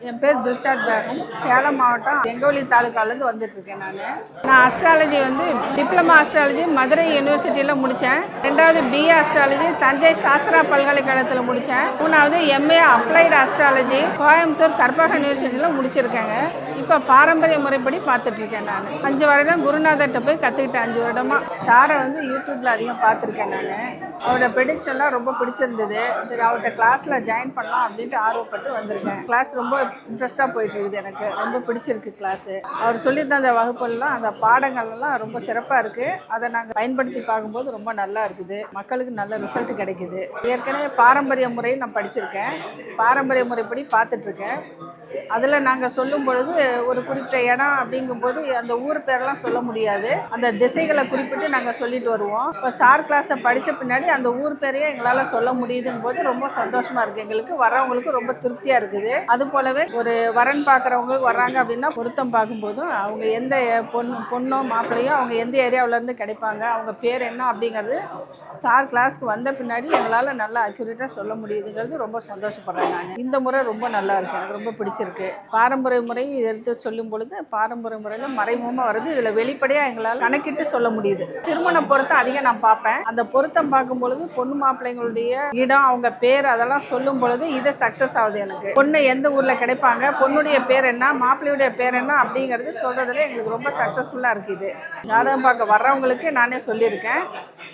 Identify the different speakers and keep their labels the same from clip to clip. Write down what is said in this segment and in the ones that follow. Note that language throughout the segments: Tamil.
Speaker 1: என் பேர் தில்ஷாத் பேகம். சேலம் மாவட்டம் எங்கவெளி தாலுக்காலேருந்து வந்துட்டுருக்கேன். நான் அஸ்ட்ராலஜி டிப்ளமா அஸ்ட்ராலஜி மதுரை யூனிவர்சிட்டியில் முடித்தேன். 2வது பிஏ அஸ்ட்ராலஜி தஞ்சை சாஸ்திரா பல்கலைக்கழகத்தில் முடித்தேன். 3வது எம்ஏ அப்ளைடு அஸ்ட்ராலஜி கோயம்புத்தூர் கற்பக யூனிவர்சிட்டியில் முடிச்சிருக்கேங்க. இப்போ பாரம்பரிய முறைப்படி பார்த்துட்ருக்கேன். நான் 5 வருடம் குருநாதர்கிட்ட போய் கற்றுக்கிட்டேன். 5 வருடமாக சாரை யூடியூப்பில் அதிகம் பார்த்துருக்கேன். அவரோட ப்ரெடிக்ஷன்லாம் ரொம்ப பிடிச்சிருந்தது. சரி, அவர்கிட்ட கிளாஸில் ஜாயின் பண்ணலாம் அப்படின்ட்டு ஆர்வப்பட்டு வந்திருக்கேன். கிளாஸ் ரொம்ப இன்ட்ரெஸ்ட்டாக போயிட்டுருக்குது. எனக்கு ரொம்ப பிடிச்சிருக்கு கிளாஸு. அவர் சொல்லி தந்த வகுப்புலாம் அந்த பாடங்கள்லாம் ரொம்ப சிறப்பாக இருக்குது. அதை நாங்கள் பயன்படுத்தி பார்க்கும்போது ரொம்ப நல்லா இருக்குது. மக்களுக்கு நல்ல ரிசல்ட் கிடைக்குது. ஏற்கனவே பாரம்பரிய முறை நான் படிச்சிருக்கேன். பாரம்பரிய முறைப்படி பார்த்துட்ருக்கேன். அதில் நாங்கள் சொல்லும் பொழுது ஒரு குறிப்பிட்ட இடம் அப்படிங்கும்போது அந்த ஊர் பேரெல்லாம் சொல்ல முடியாது. அந்த திசைகளை குறிப்பிட்டு நாங்கள் சொல்லிட்டு வருவோம். இப்போ சார் கிளாஸை படித்த பின்னாடி அந்த ஊர் பேரையே எங்களால் சொல்ல முடியுதுங்கும் போது ரொம்ப சந்தோஷமாக இருக்குது. எங்களுக்கு வரவங்களுக்கு ரொம்ப திருப்தியாக இருக்குது. அது போலவே ஒரு வரன் பார்க்குறவங்களுக்கு வர்றாங்க அப்படின்னா பொருத்தம் பார்க்கும்போதும் அவங்க எந்த பொண்ணோ மாப்பிள்ளையோ அவங்க எந்த ஏரியாவிலேருந்து கிடைப்பாங்க, அவங்க பேர் என்ன அப்படிங்கிறது சார் கிளாஸ்க்கு வந்த பின்னாடி எங்களால் நல்லா அக்யூரேட்டாக சொல்ல முடியுதுங்கிறது ரொம்ப சந்தோஷப்படுறேன். நான் இந்த முறை ரொம்ப நல்லா இருக்கு. எனக்கு ரொம்ப பிடிச்சிருக்கு. பாரம்பரிய முறை எடுத்து சொல்லும் பொழுது பாரம்பரிய முறையில் மறைமுகமாக வருது. இதில் வெளிப்படையாக எங்களால் கணக்கிட்டு சொல்ல முடியுது. திருமண பொருத்தம் அதிகம் நான் பார்ப்பேன். அந்த பொருத்தம் பார்க்கும் பொழுது பொண்ணு மாப்பிள்ளைங்களுடைய இடம், அவங்க பேர் அதெல்லாம் சொல்லும் பொழுது இது சக்ஸஸ் ஆகுது. எனக்கு பொண்ணு எந்த ஊரில் கிடைப்பாங்க, பொண்ணுடைய பேர் என்ன, மாப்பிள்ளையுடைய பேர் என்ன அப்படிங்கிறது சொல்கிறதுல எங்களுக்கு ரொம்ப சக்ஸஸ்ஃபுல்லாக இருக்குது. ஜாதகம் பார்க்க வர்றவங்களுக்கு நானே சொல்லியிருக்கேன்.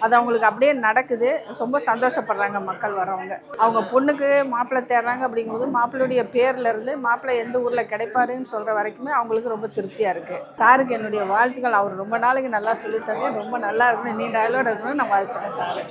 Speaker 1: அது அவங்களுக்கு அப்படியே நடக்குது. ரொம்ப சந்தோஷப்படுறாங்க மக்கள் வரவங்க. அவங்க பொண்ணுக்கு மாப்பிள்ளை தேடுறாங்க அப்படிங்கும்போது மாப்பிள்ளையுடைய பேர்லேருந்து மாப்பிள்ளை எந்த ஊரில் கிடைப்பாருன்னு சொல்கிற வரைக்குமே அவங்களுக்கு ரொம்ப திருப்தியாக இருக்குது. சாருக்கு என்னுடைய வாழ்த்துக்கள். அவர் ரொம்ப நாளைக்கு நல்லா சொல்லித்தரேன். ரொம்ப நல்லா இருக்கணும், நீண்ட ஆயுளோட இருக்கணும்னு நான் வாழ்த்துறேன் சார்.